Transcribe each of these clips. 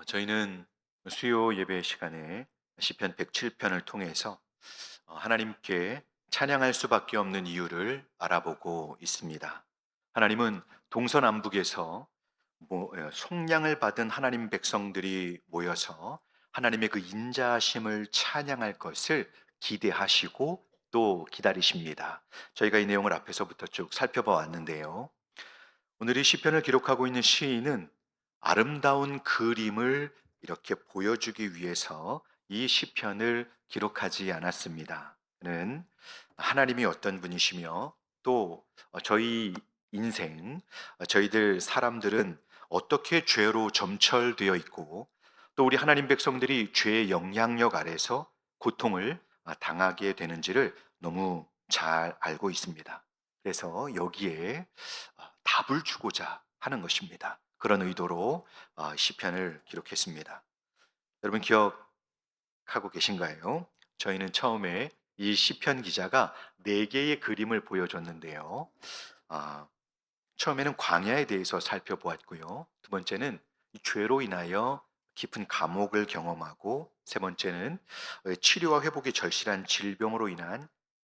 저희는 수요 예배 시간에 시편 107편을 통해서 하나님께 찬양할 수밖에 없는 이유를 알아보고 있습니다. 하나님은 동서남북에서 속량을 받은 하나님 백성들이 모여서 하나님의 그 인자하심을 찬양할 것을 기대하시고 또 기다리십니다. 저희가 이 내용을 앞에서부터 쭉 살펴봐 왔는데요. 오늘 이 시편을 기록하고 있는 시인은 아름다운 그림을 이렇게 보여주기 위해서 이 시편을 기록하지 않았습니다. 그는 하나님이 어떤 분이시며 또 저희 인생, 저희들 사람들은 어떻게 죄로 점철되어 있고 또 우리 하나님 백성들이 죄의 영향력 아래서 고통을 당하게 되는지를 너무 잘 알고 있습니다. 그래서 여기에 답을 주고자 하는 것입니다. 그런 의도로 시편을 기록했습니다. 여러분 기억하고 계신가요? 저희는 처음에 이 시편 기자가 네 개의 그림을 보여줬는데요. 아, 처음에는 광야에 대해서 살펴보았고요. 두 번째는 이 죄로 인하여 깊은 감옥을 경험하고, 세 번째는 치료와 회복이 절실한 질병으로 인한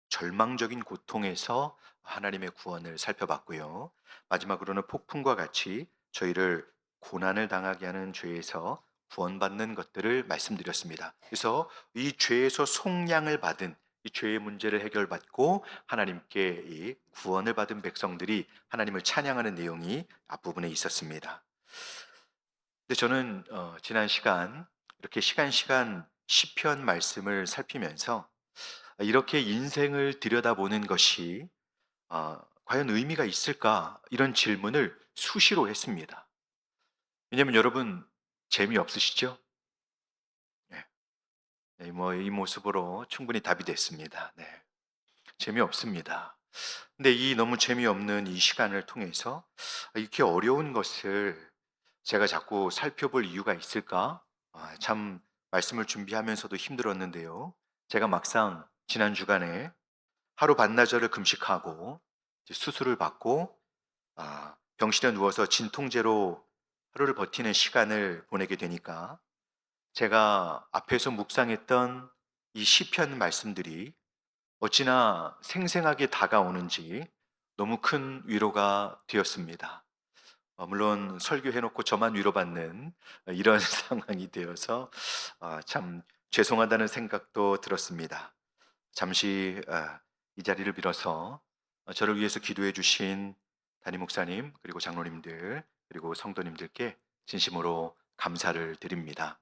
절망적인 고통에서 하나님의 구원을 살펴봤고요. 마지막으로는 폭풍과 같이 저희를 고난을 당하게 하는 죄에서 구원받는 것들을 말씀드렸습니다. 그래서 이 죄에서 속량을 받은 이 죄의 문제를 해결받고 하나님께 이 구원을 받은 백성들이 하나님을 찬양하는 내용이 앞부분에 있었습니다. 근데 저는 지난 시간 이렇게 시간 시편 말씀을 살피면서 이렇게 인생을 들여다보는 것이 과연 의미가 있을까? 이런 질문을 수시로 했습니다. 왜냐하면 여러분 재미없으시죠? 네. 네, 이 모습으로 충분히 답이 됐습니다. 네. 재미없습니다. 근데 이 너무 재미없는 이 시간을 통해서 이렇게 어려운 것을 제가 자꾸 살펴볼 이유가 있을까? 참 말씀을 준비하면서도 힘들었는데요. 제가 막상 지난 주간에 하루 반나절을 금식하고 이제 수술을 받고 병실에 누워서 진통제로 하루를 버티는 시간을 보내게 되니까 제가 앞에서 묵상했던 이 시편 말씀들이 어찌나 생생하게 다가오는지 너무 큰 위로가 되었습니다. 물론 설교해놓고 저만 위로받는 이런 상황이 되어서 참 죄송하다는 생각도 들었습니다. 잠시 이 자리를 빌어서 저를 위해서 기도해 주신 담임 목사님 그리고 장로님들 그리고 성도님들께 진심으로 감사를 드립니다.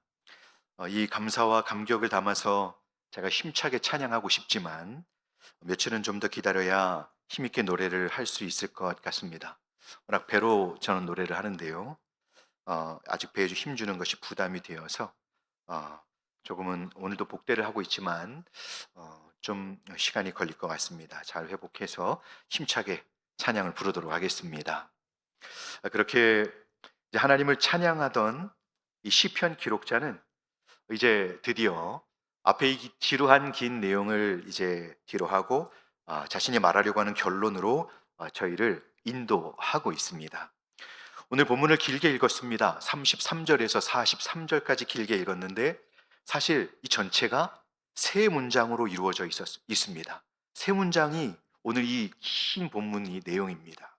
이 감사와 감격을 담아서 제가 힘차게 찬양하고 싶지만 며칠은 좀 더 기다려야 힘있게 노래를 할 수 있을 것 같습니다. 워낙 배로 저는 노래를 하는데요. 아직 배에 힘주는 것이 부담이 되어서 어, 조금은 오늘도 복대를 하고 있지만 좀 시간이 걸릴 것 같습니다. 잘 회복해서 힘차게 찬양을 부르도록 하겠습니다. 그렇게 이제 하나님을 찬양하던 이 시편 기록자는 이제 드디어 앞에 이 지루한 긴 내용을 이제 뒤로 하고 자신이 말하려고 하는 결론으로 저희를 인도하고 있습니다. 오늘 본문을 길게 읽었습니다. 33절에서 43절까지 길게 읽었는데 사실 이 전체가 세 문장으로 이루어져 있습니다. 세 문장이 오늘 이 긴 본문의 내용입니다.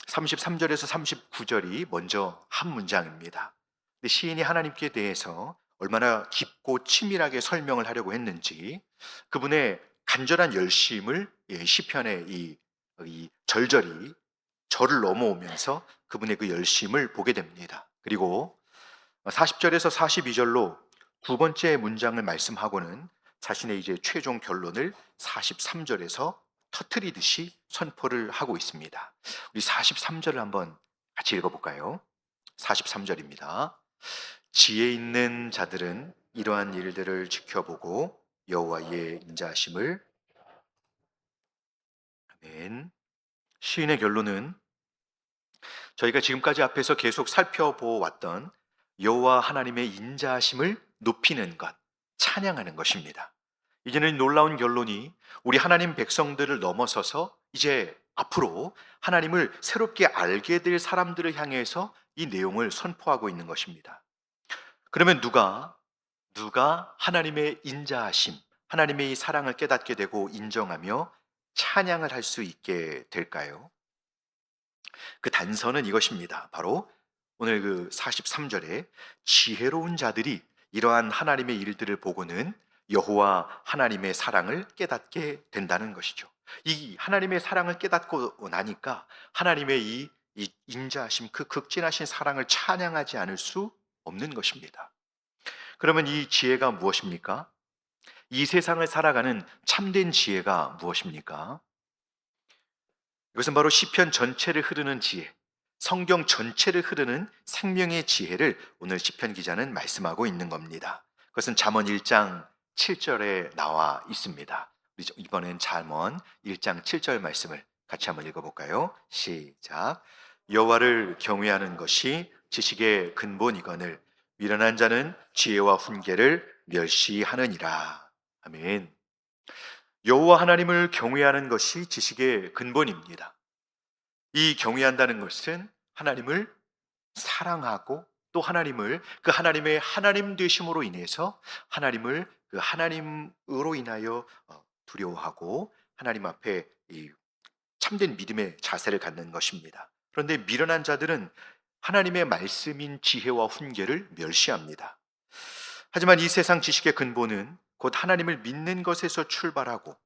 33절에서 39절이 먼저 한 문장입니다. 근데 시인이 하나님께 대해서 얼마나 깊고 치밀하게 설명을 하려고 했는지 그분의 간절한 열심을 시편의 이 절절히 절을 넘어오면서 그분의 그 열심을 보게 됩니다. 그리고 40절에서 42절로 두 번째 문장을 말씀하고는 자신의 이제 최종 결론을 43절에서 터트리듯이 선포를 하고 있습니다. 우리 43절을 한번 같이 읽어볼까요? 43절입니다. 지혜 있는 자들은 이러한 일들을 지켜보고 여호와의 인자하심을 아멘. 시인의 결론은 저희가 지금까지 앞에서 계속 살펴보았던 여호와 하나님의 인자하심을 높이는 것, 찬양하는 것입니다. 이제는 놀라운 결론이 우리 하나님 백성들을 넘어서서 이제 앞으로 하나님을 새롭게 알게 될 사람들을 향해서 이 내용을 선포하고 있는 것입니다. 그러면 누가 하나님의 인자하심, 하나님의 이 사랑을 깨닫게 되고 인정하며 찬양을 할 수 있게 될까요? 그 단서는 이것입니다. 바로 오늘 그 43절에 지혜로운 자들이 이러한 하나님의 일들을 보고는 여호와 하나님의 사랑을 깨닫게 된다는 것이죠. 이 하나님의 사랑을 깨닫고 나니까 하나님의 이 인자하심, 그 극진하신 사랑을 찬양하지 않을 수 없는 것입니다. 그러면 이 지혜가 무엇입니까? 이 세상을 살아가는 참된 지혜가 무엇입니까? 이것은 바로 시편 전체를 흐르는 지혜, 성경 전체를 흐르는 생명의 지혜를 오늘 시편 기자는 말씀하고 있는 겁니다. 그것은 잠언 1장 7절에 나와 있습니다. 우리 이번엔 잠언 1장 7절 말씀을 같이 한번 읽어볼까요? 시작. 여호와를 경외하는 것이 지식의 근본이거늘 미련한 자는 지혜와 훈계를 멸시하느니라. 아멘. 여호와 하나님을 경외하는 것이 지식의 근본입니다. 이 경외한다는 것은 하나님을 사랑하고 또 하나님을 그 하나님의 하나님 되심으로 인해서 하나님을 그 하나님으로 인하여 두려워하고 하나님 앞에 이 참된 믿음의 자세를 갖는 것입니다. 그런데 미련한 자들은 하나님의 말씀인 지혜와 훈계를 멸시합니다. 하지만 이 세상 지식의 근본은 곧 하나님을 믿는 것에서 출발하고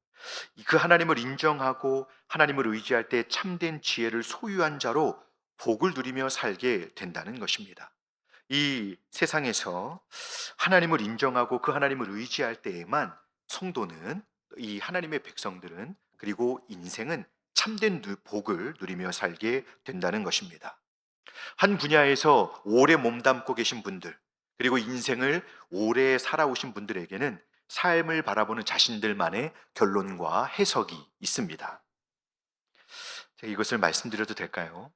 그 하나님을 인정하고 하나님을 의지할 때 참된 지혜를 소유한 자로 복을 누리며 살게 된다는 것입니다. 이 세상에서 하나님을 인정하고 그 하나님을 의지할 때에만 성도는 이 하나님의 백성들은 그리고 인생은 참된 복을 누리며 살게 된다는 것입니다. 한 분야에서 오래 몸담고 계신 분들 그리고 인생을 오래 살아오신 분들에게는 삶을 바라보는 자신들만의 결론과 해석이 있습니다. 제가 이것을 말씀드려도 될까요?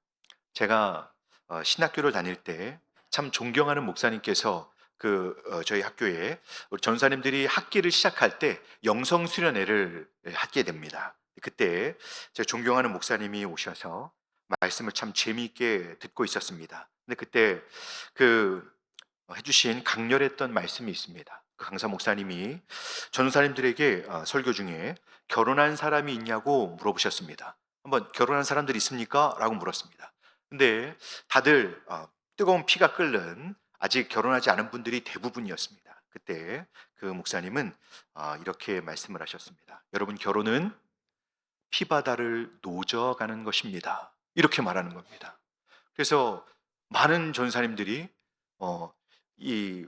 제가 신학교를 다닐 때 참 존경하는 목사님께서 저희 학교에 우리 전사님들이 학기를 시작할 때 영성 수련회를 하게 됩니다. 그때 제가 존경하는 목사님이 오셔서 말씀을 참 재미있게 듣고 있었습니다. 근데 그때 그 해주신 강렬했던 말씀이 있습니다. 그 강사 목사님이 전사님들에게 설교 중에 결혼한 사람이 있냐고 물어보셨습니다. 한번 결혼한 사람들 있습니까? 라고 물었습니다. 근데 다들 뜨거운 피가 끓는 아직 결혼하지 않은 분들이 대부분이었습니다. 그때 그 목사님은 이렇게 말씀을 하셨습니다. 여러분, 결혼은 피바다를 노져가는 것입니다. 이렇게 말하는 겁니다. 그래서 많은 전사님들이 어, 이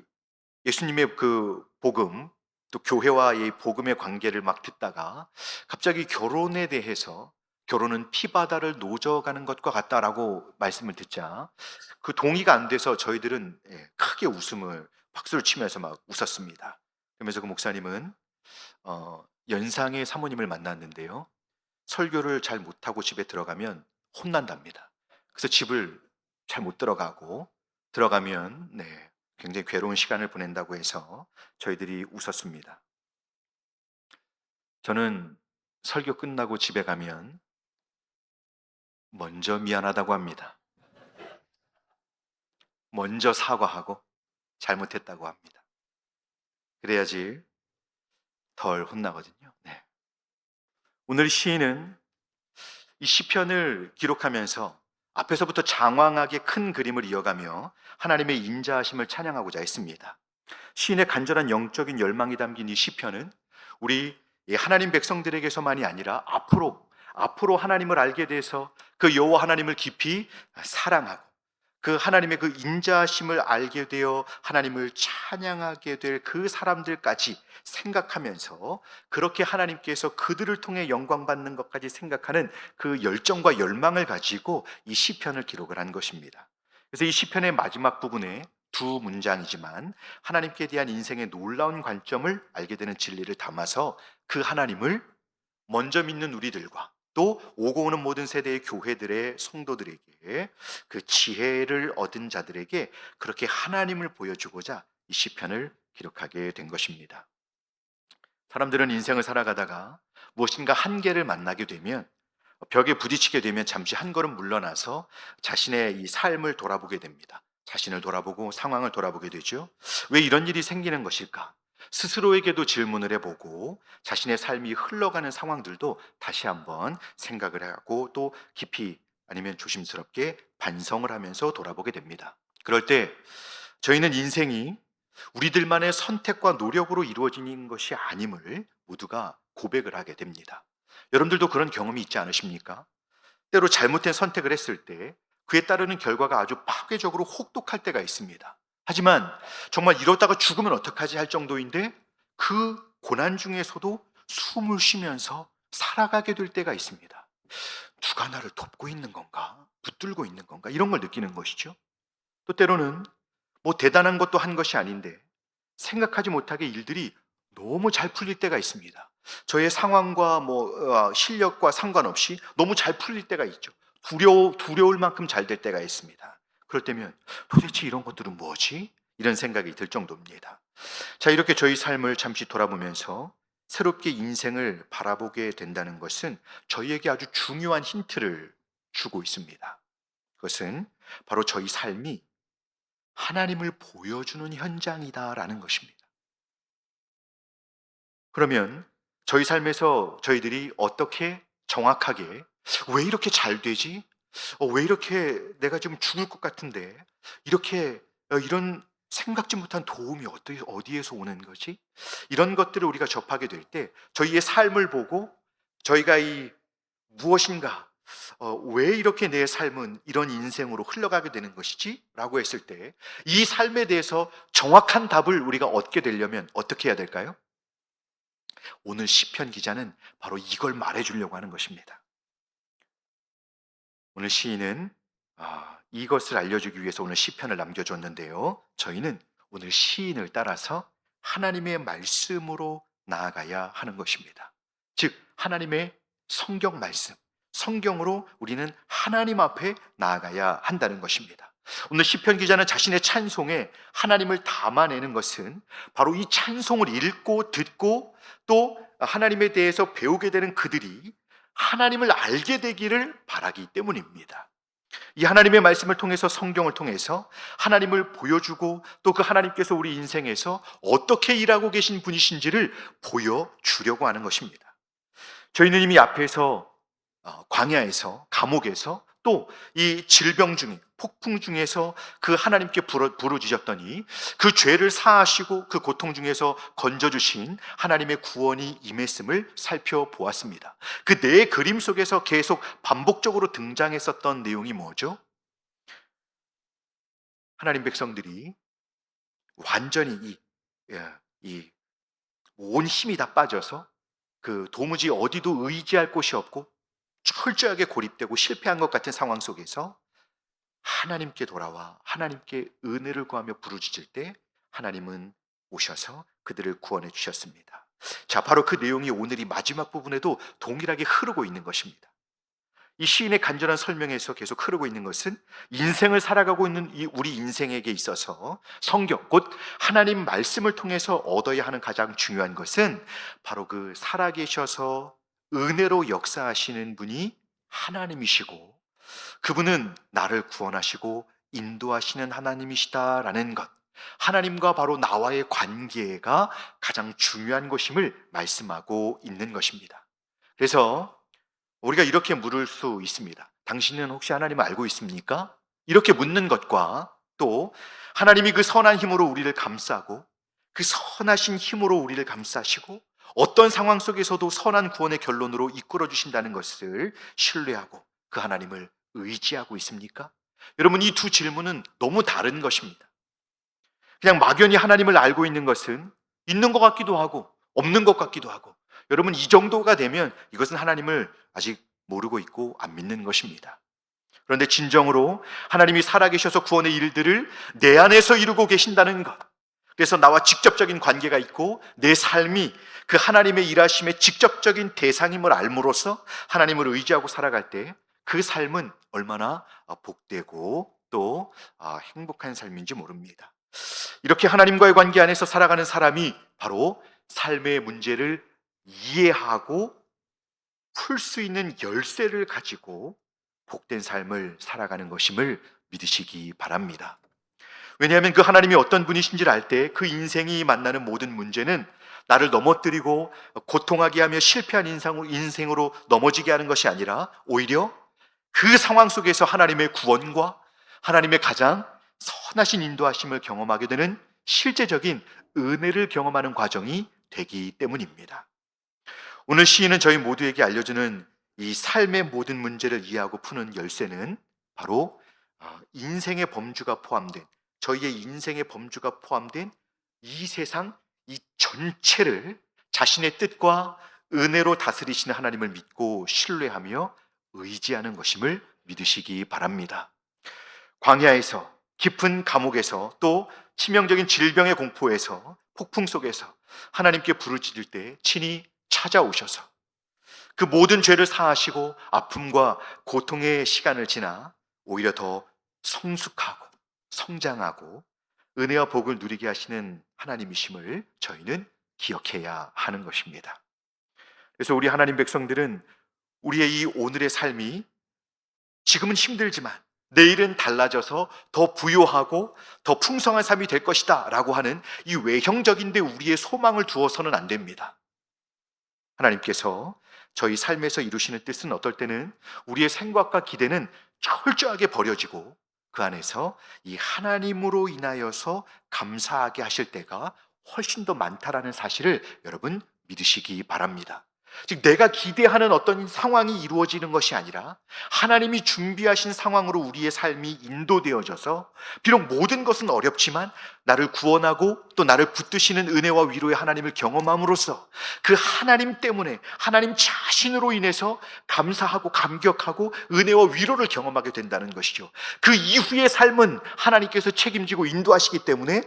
예수님의 그 복음 또 교회와의 복음의 관계를 막 듣다가 갑자기 결혼에 대해서 결혼은 피바다를 노져가는 것과 같다라고 말씀을 듣자 그 동의가 안 돼서 저희들은 크게 박수를 치면서 막 웃었습니다. 그러면서 그 목사님은 연상의 사모님을 만났는데요. 설교를 잘 못하고 집에 들어가면 혼난답니다. 그래서 집을 잘 못 들어가고 들어가면 굉장히 괴로운 시간을 보낸다고 해서 저희들이 웃었습니다. 저는 설교 끝나고 집에 가면 먼저 미안하다고 합니다. 먼저 사과하고 잘못했다고 합니다. 그래야지 덜 혼나거든요. 네. 오늘 시인은 이 시편을 기록하면서 앞에서부터 장황하게 큰 그림을 이어가며 하나님의 인자하심을 찬양하고자 했습니다. 시인의 간절한 영적인 열망이 담긴 이 시편은 우리 하나님 백성들에게서만이 아니라 앞으로 하나님을 알게 돼서 그 여호와 하나님을 깊이 사랑하고 그 하나님의 그 인자하심을 알게 되어 하나님을 찬양하게 될 그 사람들까지 생각하면서 그렇게 하나님께서 그들을 통해 영광 받는 것까지 생각하는 그 열정과 열망을 가지고 이 시편을 기록을 한 것입니다. 그래서 이 시편의 마지막 부분에 두 문장이지만 하나님께 대한 인생의 놀라운 관점을 알게 되는 진리를 담아서 그 하나님을 먼저 믿는 우리들과 또 오고 오는 모든 세대의 교회들의 성도들에게 그 지혜를 얻은 자들에게 그렇게 하나님을 보여주고자 이 시편을 기록하게 된 것입니다. 사람들은 인생을 살아가다가 무엇인가 한계를 만나게 되면 벽에 부딪히게 되면 잠시 한 걸음 물러나서 자신의 이 삶을 돌아보게 됩니다. 자신을 돌아보고 상황을 돌아보게 되죠. 왜 이런 일이 생기는 것일까? 스스로에게도 질문을 해보고 자신의 삶이 흘러가는 상황들도 다시 한번 생각을 하고 또 깊이 아니면 조심스럽게 반성을 하면서 돌아보게 됩니다. 그럴 때 저희는 인생이 우리들만의 선택과 노력으로 이루어지는 것이 아님을 모두가 고백을 하게 됩니다. 여러분들도 그런 경험이 있지 않으십니까? 때로 잘못된 선택을 했을 때 그에 따르는 결과가 아주 파괴적으로 혹독할 때가 있습니다. 하지만 정말 이러다가 죽으면 어떡하지 할 정도인데 그 고난 중에서도 숨을 쉬면서 살아가게 될 때가 있습니다. 누가 나를 돕고 있는 건가? 붙들고 있는 건가? 이런 걸 느끼는 것이죠. 또 때로는 뭐 대단한 것도 한 것이 아닌데 생각하지 못하게 일들이 너무 잘 풀릴 때가 있습니다. 저의 상황과 실력과 상관없이 너무 잘 풀릴 때가 있죠. 두려울 만큼 잘 될 때가 있습니다. 그럴 때면 도대체 이런 것들은 뭐지? 이런 생각이 들 정도입니다. 자, 이렇게 저희 삶을 잠시 돌아보면서 새롭게 인생을 바라보게 된다는 것은 저희에게 아주 중요한 힌트를 주고 있습니다. 그것은 바로 저희 삶이 하나님을 보여주는 현장이다라는 것입니다. 그러면 저희 삶에서 저희들이 어떻게 정확하게 왜 이렇게 잘 되지? 왜 이렇게 내가 지금 죽을 것 같은데 이렇게 이런 생각지 못한 도움이 어디에서 오는 거지? 이런 것들을 우리가 접하게 될 때 저희의 삶을 보고 저희가 이 무엇인가 왜 이렇게 내 삶은 이런 인생으로 흘러가게 되는 것이지? 라고 했을 때 이 삶에 대해서 정확한 답을 우리가 얻게 되려면 어떻게 해야 될까요? 오늘 시편 기자는 바로 이걸 말해주려고 하는 것입니다. 오늘 시인은 이것을 알려주기 위해서 오늘 시편을 남겨줬는데요. 저희는 오늘 시인을 따라서 하나님의 말씀으로 나아가야 하는 것입니다. 즉 하나님의 성경 말씀, 성경으로 우리는 하나님 앞에 나아가야 한다는 것입니다. 오늘 시편 기자는 자신의 찬송에 하나님을 담아내는 것은 바로 이 찬송을 읽고 듣고 또 하나님에 대해서 배우게 되는 그들이 하나님을 알게 되기를 바라기 때문입니다. 이 하나님의 말씀을 통해서 성경을 통해서 하나님을 보여주고 또 그 하나님께서 우리 인생에서 어떻게 일하고 계신 분이신지를 보여주려고 하는 것입니다. 저희는 이미 앞에서 광야에서 감옥에서 또 이 질병 중에 폭풍 중에서 그 하나님께 부르짖었더니 그 죄를 사하시고 그 고통 중에서 건져주신 하나님의 구원이 임했음을 살펴보았습니다. 그 네 그림 속에서 계속 반복적으로 등장했었던 내용이 뭐죠? 하나님 백성들이 완전히 온 힘이 다 빠져서 그 도무지 어디도 의지할 곳이 없고 철저하게 고립되고 실패한 것 같은 상황 속에서 하나님께 돌아와 하나님께 은혜를 구하며 부르짖을 때 하나님은 오셔서 그들을 구원해 주셨습니다. 자, 바로 그 내용이 오늘 이 마지막 부분에도 동일하게 흐르고 있는 것입니다. 이 시인의 간절한 설명에서 계속 흐르고 있는 것은 인생을 살아가고 있는 이 우리 인생에게 있어서 성경, 곧 하나님 말씀을 통해서 얻어야 하는 가장 중요한 것은 바로 그 살아계셔서 은혜로 역사하시는 분이 하나님이시고 그분은 나를 구원하시고 인도하시는 하나님이시다라는 것, 하나님과 바로 나와의 관계가 가장 중요한 것임을 말씀하고 있는 것입니다. 그래서 우리가 이렇게 물을 수 있습니다. 당신은 혹시 하나님을 알고 있습니까? 이렇게 묻는 것과 또 하나님이 그 선한 힘으로 우리를 감싸고 그 선하신 힘으로 우리를 감싸시고 어떤 상황 속에서도 선한 구원의 결론으로 이끌어 주신다는 것을 신뢰하고 그 하나님을 의지하고 있습니까? 여러분, 이 두 질문은 너무 다른 것입니다. 그냥 막연히 하나님을 알고 있는 것은 있는 것 같기도 하고 없는 것 같기도 하고, 여러분, 이 정도가 되면 이것은 하나님을 아직 모르고 있고 안 믿는 것입니다. 그런데 진정으로 하나님이 살아계셔서 구원의 일들을 내 안에서 이루고 계신다는 것, 그래서 나와 직접적인 관계가 있고 내 삶이 그 하나님의 일하심의 직접적인 대상임을 알므로써 하나님을 의지하고 살아갈 때 그 삶은 얼마나 복되고 또 행복한 삶인지 모릅니다. 이렇게 하나님과의 관계 안에서 살아가는 사람이 바로 삶의 문제를 이해하고 풀 수 있는 열쇠를 가지고 복된 삶을 살아가는 것임을 믿으시기 바랍니다. 왜냐하면 그 하나님이 어떤 분이신지를 알 때 그 인생이 만나는 모든 문제는 나를 넘어뜨리고 고통하게 하며 실패한 인생으로 넘어지게 하는 것이 아니라 오히려 그 상황 속에서 하나님의 구원과 하나님의 가장 선하신 인도하심을 경험하게 되는 실제적인 은혜를 경험하는 과정이 되기 때문입니다. 오늘 시인은 저희 모두에게 알려주는 이 삶의 모든 문제를 이해하고 푸는 열쇠는 바로 인생의 범주가 포함된, 저희의 인생의 범주가 포함된 이 세상 이 전체를 자신의 뜻과 은혜로 다스리시는 하나님을 믿고 신뢰하며 의지하는 것임을 믿으시기 바랍니다. 광야에서, 깊은 감옥에서, 또 치명적인 질병의 공포에서, 폭풍 속에서 하나님께 부르짖을 때 친히 찾아오셔서 그 모든 죄를 사하시고 아픔과 고통의 시간을 지나 오히려 더 성숙하고 성장하고 은혜와 복을 누리게 하시는 하나님이심을 저희는 기억해야 하는 것입니다. 그래서 우리 하나님 백성들은 우리의 이 오늘의 삶이 지금은 힘들지만 내일은 달라져서 더 부유하고 더 풍성한 삶이 될 것이다 라고 하는 이 외형적인데 우리의 소망을 두어서는 안 됩니다. 하나님께서 저희 삶에서 이루시는 뜻은 어떨 때는 우리의 생각과 기대는 철저하게 버려지고 그 안에서 이 하나님으로 인하여서 감사하게 하실 때가 훨씬 더 많다라는 사실을 여러분 믿으시기 바랍니다. 즉 내가 기대하는 어떤 상황이 이루어지는 것이 아니라 하나님이 준비하신 상황으로 우리의 삶이 인도되어져서 비록 모든 것은 어렵지만 나를 구원하고 또 나를 붙드시는 은혜와 위로의 하나님을 경험함으로써 그 하나님 때문에 하나님 자신으로 인해서 감사하고 감격하고 은혜와 위로를 경험하게 된다는 것이죠. 그 이후의 삶은 하나님께서 책임지고 인도하시기 때문에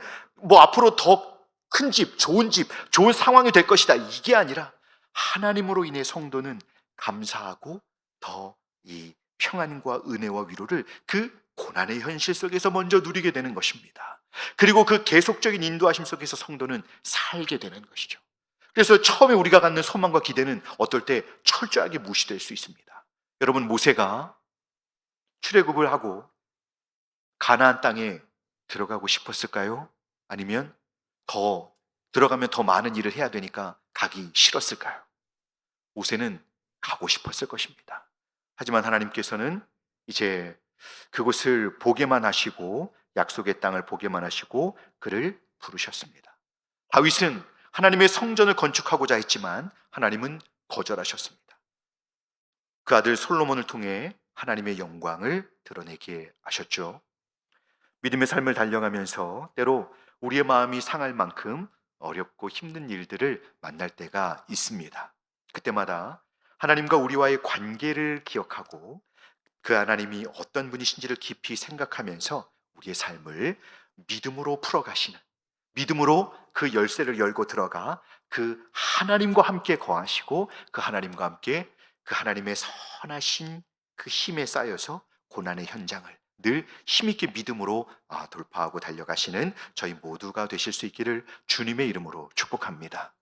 앞으로 더 큰 집, 좋은 상황이 될 것이다 이게 아니라 하나님으로 인해 성도는 감사하고 더 이 평안과 은혜와 위로를 그 고난의 현실 속에서 먼저 누리게 되는 것입니다. 그리고 그 계속적인 인도하심 속에서 성도는 살게 되는 것이죠. 그래서 처음에 우리가 갖는 소망과 기대는 어떨 때 철저하게 무시될 수 있습니다. 여러분 모세가 출애굽을 하고 가나안 땅에 들어가고 싶었을까요? 아니면 더 들어가면 더 많은 일을 해야 되니까 가기 싫었을까요? 모세는 가고 싶었을 것입니다. 하지만 하나님께서는 이제 그곳을 보게만 하시고 약속의 땅을 보게만 하시고 그를 부르셨습니다. 다윗은 하나님의 성전을 건축하고자 했지만 하나님은 거절하셨습니다. 그 아들 솔로몬을 통해 하나님의 영광을 드러내게 하셨죠. 믿음의 삶을 달려가면서 때로 우리의 마음이 상할 만큼 어렵고 힘든 일들을 만날 때가 있습니다. 그때마다 하나님과 우리와의 관계를 기억하고 그 하나님이 어떤 분이신지를 깊이 생각하면서 우리의 삶을 믿음으로 풀어가시는, 믿음으로 그 열쇠를 열고 들어가 그 하나님과 함께 거하시고 그 하나님과 함께 그 하나님의 선하신 그 힘에 쌓여서 고난의 현장을 늘 힘있게 믿음으로 돌파하고 달려가시는 저희 모두가 되실 수 있기를 주님의 이름으로 축복합니다.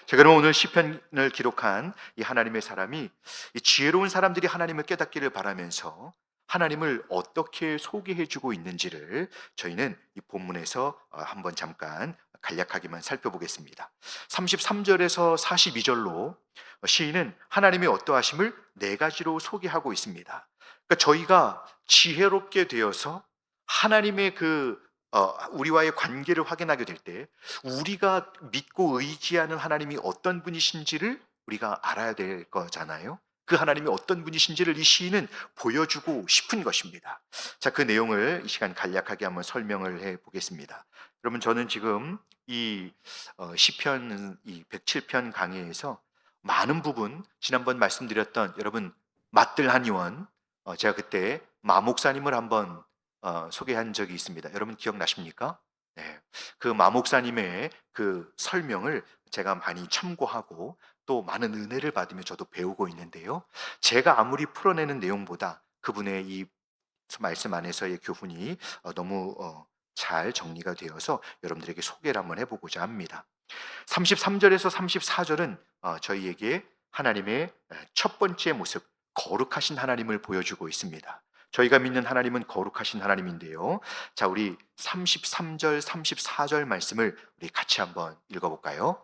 제가 오늘 시편을 기록한 이 하나님의 사람이 이 지혜로운 사람들이 하나님을 깨닫기를 바라면서 하나님을 어떻게 소개해주고 있는지를 저희는 이 본문에서 한번 잠깐 간략하게만 살펴보겠습니다. 33절에서 42절로 시인은 하나님의 어떠하심을 네 가지로 소개하고 있습니다. 그러니까 저희가 지혜롭게 되어서 하나님의 우리와의 관계를 확인하게 될 때 우리가 믿고 의지하는 하나님이 어떤 분이신지를 우리가 알아야 될 거잖아요. 그 하나님이 어떤 분이신지를 이 시인은 보여주고 싶은 것입니다. 자, 그 내용을 이 시간 간략하게 한번 설명을 해 보겠습니다. 여러분 저는 지금 이 시편 이 107편 강의에서 많은 부분 지난번 말씀드렸던 여러분 맛들 한의원 제가 그때 마 목사님을 한번 소개한 적이 있습니다. 여러분 기억나십니까? 네. 그 마 목사님의 그 설명을 제가 많이 참고하고 또 많은 은혜를 받으며 저도 배우고 있는데요. 제가 아무리 풀어내는 내용보다 그분의 이 말씀 안에서의 교훈이 너무 잘 정리가 되어서 여러분들에게 소개를 한번 해보고자 합니다. 33절에서 34절은 저희에게 하나님의 첫 번째 모습, 거룩하신 하나님을 보여주고 있습니다. 저희가 믿는 하나님은 거룩하신 하나님인데요. 자, 우리 33절, 34절 말씀을 우리 같이 한번 읽어볼까요?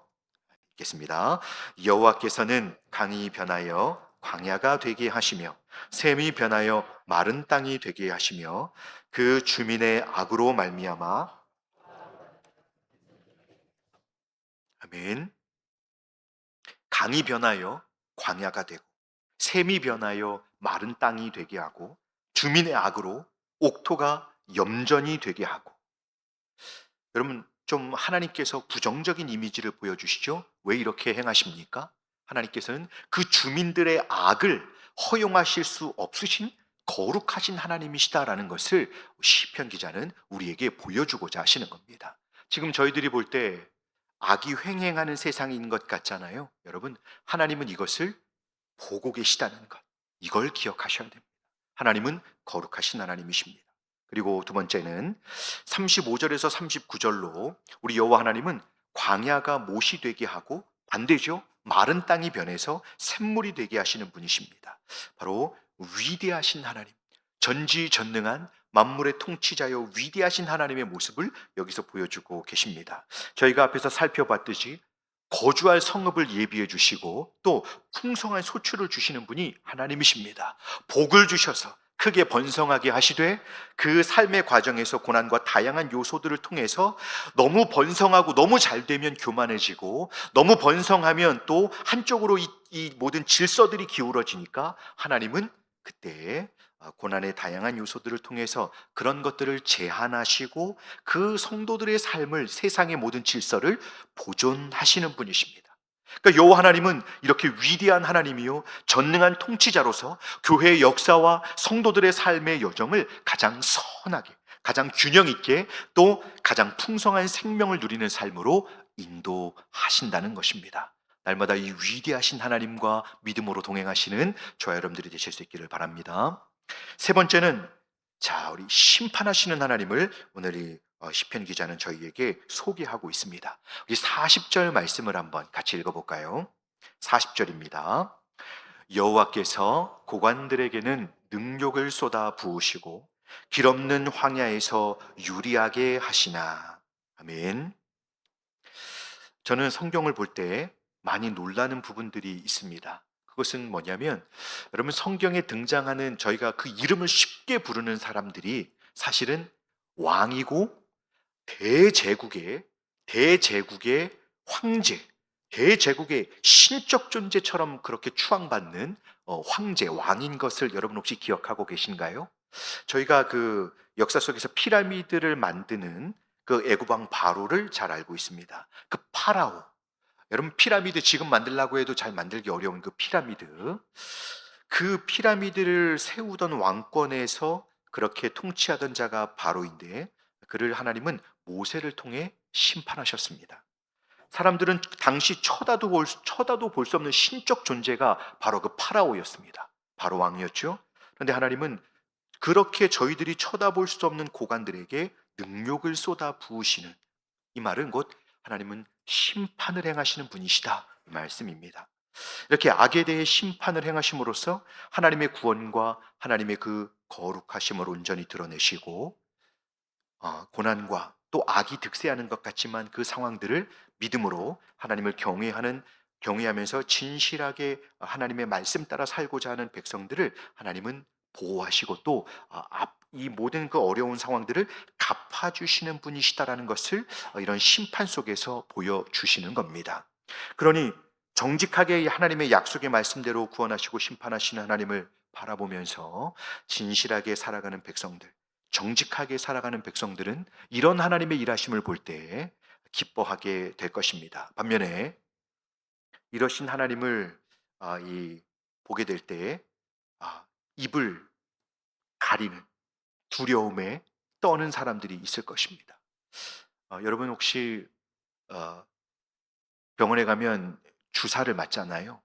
읽겠습니다. 여호와께서는 강이 변하여 광야가 되게 하시며 샘이 변하여 마른 땅이 되게 하시며 그 주민의 악으로 말미암아 아멘. 강이 변하여 광야가 되고 샘이 변하여 마른 땅이 되게 하고 주민의 악으로 옥토가 염전이 되게 하고. 여러분, 좀 하나님께서 부정적인 이미지를 보여주시죠? 왜 이렇게 행하십니까? 하나님께서는 그 주민들의 악을 허용하실 수 없으신 거룩하신 하나님이시다라는 것을 시편 기자는 우리에게 보여주고자 하시는 겁니다. 지금 저희들이 볼 때 악이 횡행하는 세상인 것 같잖아요. 여러분, 하나님은 이것을 보고 계시다는 것, 이걸 기억하셔야 됩니다. 하나님은 거룩하신 하나님이십니다. 그리고 두 번째는 35절에서 39절로 우리 여호와 하나님은 광야가 못이 되게 하고 반대죠. 마른 땅이 변해서 샘물이 되게 하시는 분이십니다. 바로 위대하신 하나님, 전지전능한 만물의 통치자여 위대하신 하나님의 모습을 여기서 보여주고 계십니다. 저희가 앞에서 살펴봤듯이 거주할 성읍을 예비해 주시고 또 풍성한 소출을 주시는 분이 하나님이십니다. 복을 주셔서 크게 번성하게 하시되 그 삶의 과정에서 고난과 다양한 요소들을 통해서 너무 번성하고 너무 잘 되면 교만해지고 너무 번성하면 또 한쪽으로 이 모든 질서들이 기울어지니까 하나님은 그때 고난의 다양한 요소들을 통해서 그런 것들을 제한하시고 그 성도들의 삶을, 세상의 모든 질서를 보존하시는 분이십니다. 그러니까 여호와 하나님은 이렇게 위대한 하나님이요 전능한 통치자로서 교회의 역사와 성도들의 삶의 여정을 가장 선하게, 가장 균형 있게 또 가장 풍성한 생명을 누리는 삶으로 인도하신다는 것입니다. 날마다 이 위대하신 하나님과 믿음으로 동행하시는 저와 여러분들이 되실 수 있기를 바랍니다. 세 번째는, 자, 우리 심판하시는 하나님을 오늘 이 시편 기자는 저희에게 소개하고 있습니다. 우리 40절 말씀을 한번 같이 읽어볼까요? 40절입니다. 여호와께서 고관들에게는 능력을 쏟아 부으시고 길 없는 황야에서 유리하게 하시나. 아멘. 저는 성경을 볼 때 많이 놀라는 부분들이 있습니다. 그것은 뭐냐면, 여러분, 성경에 등장하는 저희가 그 이름을 쉽게 부르는 사람들이 사실은 왕이고 대제국의 대제국의 황제, 대제국의 신적 존재처럼 그렇게 추앙받는 황제, 왕인 것을 여러분 혹시 기억하고 계신가요? 저희가 그 역사 속에서 피라미드를 만드는 그 애굽 왕 바로를 잘 알고 있습니다. 그 파라오, 여러분, 피라미드 지금 만들려고 해도 잘 만들기 어려운 그 피라미드, 그 피라미드를 세우던 왕권에서 그렇게 통치하던 자가 바로인데 그를 하나님은 모세를 통해 심판하셨습니다. 사람들은 당시 쳐다도 볼 수 없는 신적 존재가 바로 그 파라오였습니다. 바로 왕이었죠. 그런데 하나님은 그렇게 저희들이 쳐다볼 수 없는 고관들에게 능력을 쏟아 부으시는, 이 말은 곧 하나님은 심판을 행하시는 분이시다, 이 말씀입니다. 이렇게 악에 대해 심판을 행하심으로써 하나님의 구원과 하나님의 그 거룩하심을 온전히 드러내시고 고난과 또 악이 득세하는 것 같지만 그 상황들을 믿음으로 하나님을 경외하면서 진실하게 하나님의 말씀 따라 살고자 하는 백성들을 하나님은 보호하시고 또 이 모든 그 어려운 상황들을 갚아주시는 분이시다라는 것을 이런 심판 속에서 보여주시는 겁니다. 그러니 정직하게 하나님의 약속의 말씀대로 구원하시고 심판하시는 하나님을 바라보면서 진실하게 살아가는 백성들, 정직하게 살아가는 백성들은 이런 하나님의 일하심을 볼 때 기뻐하게 될 것입니다. 반면에 이러신 하나님을 보게 될 때 입을 가리는 두려움에 떠는 사람들이 있을 것입니다. 여러분 혹시 어, 병원에 가면 주사를 맞잖아요.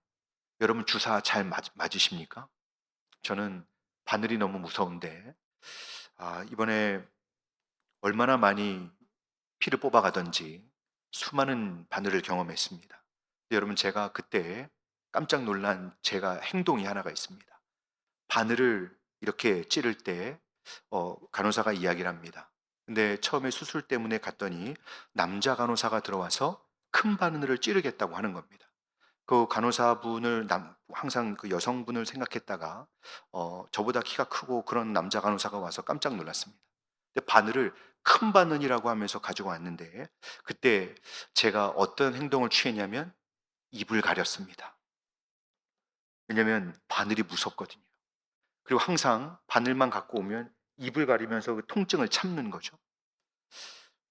여러분 주사 잘 맞으십니까? 저는 바늘이 너무 무서운데 이번에 얼마나 많이 피를 뽑아가던지 수많은 바늘을 경험했습니다. 근데 여러분 제가 그때 깜짝 놀란 제가 행동이 하나가 있습니다. 바늘을 이렇게 찌를 때 간호사가 이야기를 합니다. 근데 처음에 수술 때문에 갔더니 남자 간호사가 들어와서 큰 바늘을 찌르겠다고 하는 겁니다. 그 간호사분을 항상 그 여성분을 생각했다가 저보다 키가 크고 그런 남자 간호사가 와서 깜짝 놀랐습니다. 근데 바늘을 큰 바늘이라고 하면서 가지고 왔는데 그때 제가 어떤 행동을 취했냐면 입을 가렸습니다. 왜냐면 바늘이 무섭거든요. 그리고 항상 바늘만 갖고 오면 입을 가리면서 그 통증을 참는 거죠.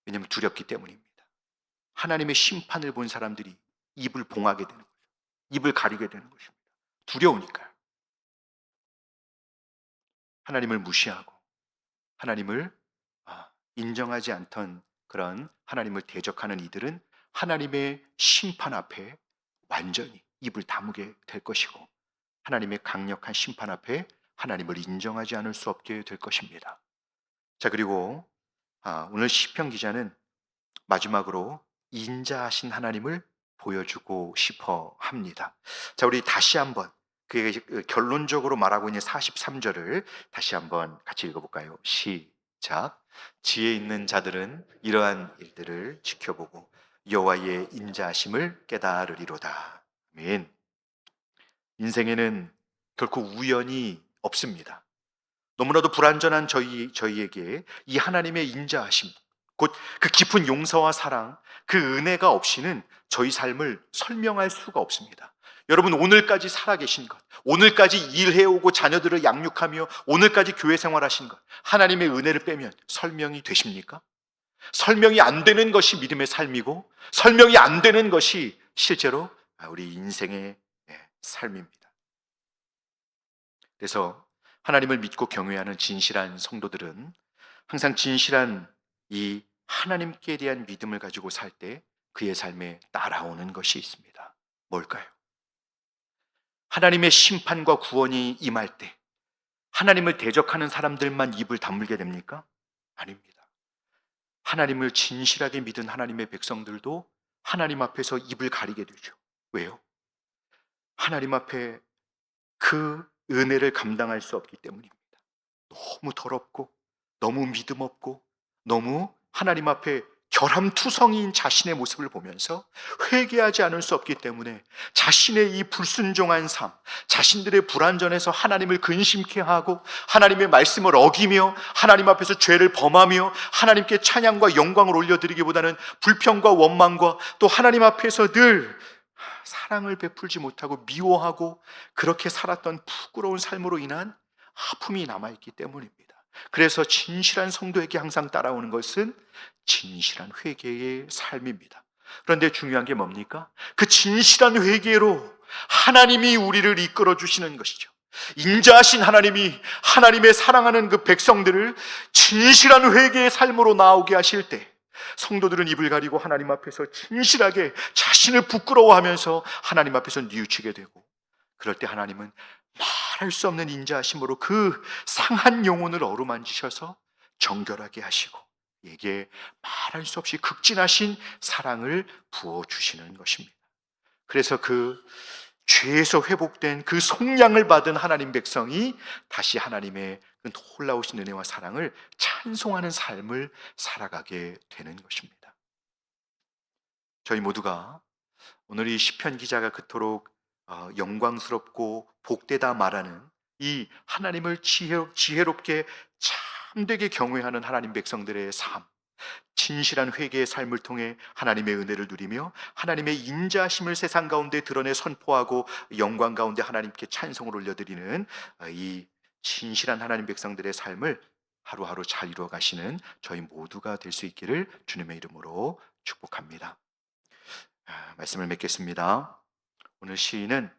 왜냐면 두렵기 때문입니다. 하나님의 심판을 본 사람들이 입을 봉하게 되는 거죠. 입을 가리게 되는 것입니다. 두려우니까요. 하나님을 무시하고 하나님을 인정하지 않던 그런 하나님을 대적하는 이들은 하나님의 심판 앞에 완전히 입을 다무게 될 것이고 하나님의 강력한 심판 앞에 하나님을 인정하지 않을 수 없게 될 것입니다. 자, 그리고 오늘 시편 기자는 마지막으로 인자하신 하나님을 보여주고 싶어 합니다. 자, 우리 다시 한번 그 결론적으로 말하고 있는 43절을 다시 한번 같이 읽어볼까요? 시작. 지혜 있는 자들은 이러한 일들을 지켜보고 여호와의 인자하심을 깨달으리로다. 아멘. 인생에는 결코 우연이 없습니다. 너무나도 불완전한 저희에게 이 하나님의 인자하심, 곧 그 깊은 용서와 사랑, 그 은혜가 없이는 저희 삶을 설명할 수가 없습니다. 여러분, 오늘까지 살아계신 것, 오늘까지 일해오고 자녀들을 양육하며 오늘까지 교회 생활하신 것, 하나님의 은혜를 빼면 설명이 되십니까? 설명이 안 되는 것이 믿음의 삶이고 설명이 안 되는 것이 실제로 우리 인생의 삶입니다. 그래서 하나님을 믿고 경외하는 진실한 성도들은 항상 진실한 이 하나님께 대한 믿음을 가지고 살 때 그의 삶에 따라오는 것이 있습니다. 뭘까요? 하나님의 심판과 구원이 임할 때 하나님을 대적하는 사람들만 입을 다물게 됩니까? 아닙니다. 하나님을 진실하게 믿은 하나님의 백성들도 하나님 앞에서 입을 가리게 되죠. 왜요? 하나님 앞에 그 은혜를 감당할 수 없기 때문입니다. 너무 더럽고 너무 믿음 없고 너무 하나님 앞에 결함투성이인 자신의 모습을 보면서 회개하지 않을 수 없기 때문에 자신의 이 불순종한 삶, 자신들의 불완전에서 하나님을 근심케 하고 하나님의 말씀을 어기며 하나님 앞에서 죄를 범하며 하나님께 찬양과 영광을 올려드리기보다는 불평과 원망과 또 하나님 앞에서 늘 사랑을 베풀지 못하고 미워하고 그렇게 살았던 부끄러운 삶으로 인한 아픔이 남아있기 때문입니다. 그래서 진실한 성도에게 항상 따라오는 것은 진실한 회개의 삶입니다. 그런데 중요한 게 뭡니까? 그 진실한 회개로 하나님이 우리를 이끌어 주시는 것이죠. 인자하신 하나님이 하나님의 사랑하는 그 백성들을 진실한 회개의 삶으로 나오게 하실 때 성도들은 입을 가리고 하나님 앞에서 진실하게 자신을 부끄러워하면서 하나님 앞에서 뉘우치게 되고, 그럴 때 하나님은 말할 수 없는 인자하심으로 그 상한 영혼을 어루만지셔서 정결하게 하시고 이게 말할 수 없이 극진하신 사랑을 부어주시는 것입니다. 그래서 그 죄에서 회복된 그 속량을 받은 하나님 백성이 다시 하나님의 그 놀라우신 은혜와 사랑을 찬송하는 삶을 살아가게 되는 것입니다. 저희 모두가 오늘 이 시편 기자가 그토록 영광스럽고 복되다 말하는 이 하나님을 지혜롭게 참되게 경외하는 하나님 백성들의 삶, 진실한 회개의 삶을 통해 하나님의 은혜를 누리며 하나님의 인자하심을 세상 가운데 드러내 선포하고 영광 가운데 하나님께 찬송을 올려드리는 이 진실한 하나님 백성들의 삶을 하루하루 잘 이루어 가시는 저희 모두가 될 수 있기를 주님의 이름으로 축복합니다. 말씀을 맺겠습니다. 오늘 시인은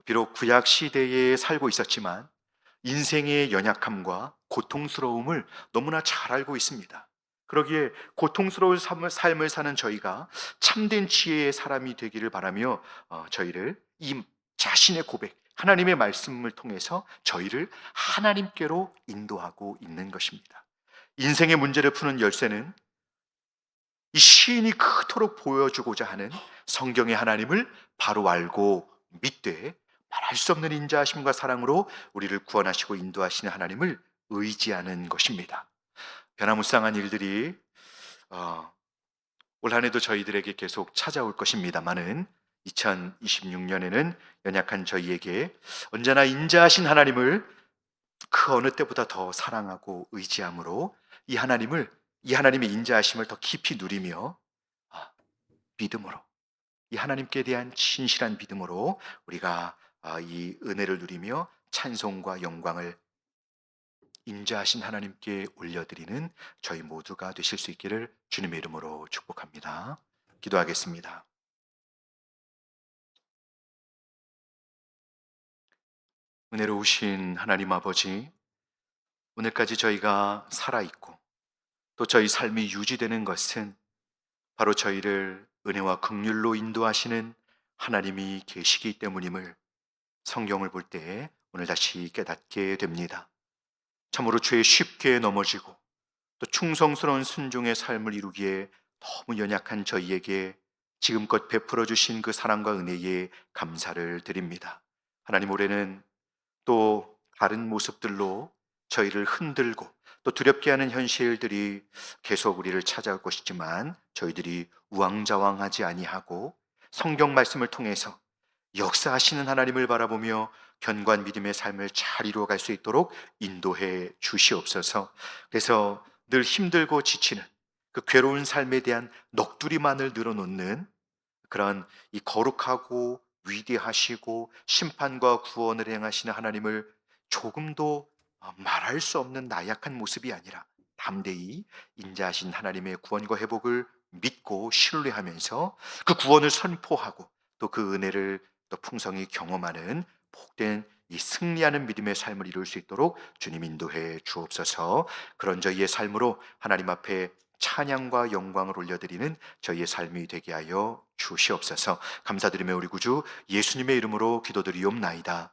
비록 구약 시대에 살고 있었지만 인생의 연약함과 고통스러움을 너무나 잘 알고 있습니다. 그러기에 고통스러운 삶을 사는 저희가 참된 지혜의 사람이 되기를 바라며 저희를 이 자신의 고백, 하나님의 말씀을 통해서 저희를 하나님께로 인도하고 있는 것입니다. 인생의 문제를 푸는 열쇠는 이 시인이 그토록 보여주고자 하는 성경의 하나님을 바로 알고 믿되 말할 수 없는 인자하심과 사랑으로 우리를 구원하시고 인도하시는 하나님을 의지하는 것입니다. 변화무쌍한 일들이 어, 올 한해도 저희들에게 계속 찾아올 것입니다만은 2026년에는 연약한 저희에게 언제나 인자하신 하나님을 그 어느 때보다 더 사랑하고 의지함으로 이 하나님의 인자하심을 더 깊이 누리며 아, 믿음으로 이 하나님께 대한 진실한 믿음으로 우리가 이 은혜를 누리며 찬송과 영광을 인자하신 하나님께 올려드리는 저희 모두가 되실 수 있기를 주님의 이름으로 축복합니다. 기도하겠습니다. 은혜로우신 하나님 아버지, 오늘까지 저희가 살아있고 또 저희 삶이 유지되는 것은 바로 저희를 은혜와 긍휼로 인도하시는 하나님이 계시기 때문임을 성경을 볼 때 오늘 다시 깨닫게 됩니다. 참으로 죄에 쉽게 넘어지고 또 충성스러운 순종의 삶을 이루기에 너무 연약한 저희에게 지금껏 베풀어 주신 그 사랑과 은혜에 감사를 드립니다. 하나님, 올해는 또 다른 모습들로 저희를 흔들고 또 두렵게 하는 현실들이 계속 우리를 찾아올 것이지만 저희들이 우왕좌왕하지 아니하고 성경 말씀을 통해서 역사하시는 하나님을 바라보며 견고한 믿음의 삶을 잘 이루어갈 수 있도록 인도해 주시옵소서. 그래서 늘 힘들고 지치는 그 괴로운 삶에 대한 넋두리만을 늘어놓는 그런 이 거룩하고 위대하시고 심판과 구원을 행하시는 하나님을 조금도 말할 수 없는 나약한 모습이 아니라 담대히 인자하신 하나님의 구원과 회복을 믿고 신뢰하면서 그 구원을 선포하고 또 그 은혜를 또 풍성히 경험하는 복된 이 승리하는 믿음의 삶을 이룰 수 있도록 주님 인도해 주옵소서. 그런 저희의 삶으로 하나님 앞에 찬양과 영광을 올려드리는 저희의 삶이 되게 하여 주시옵소서. 감사드리며 우리 구주 예수님의 이름으로 기도드리옵나이다.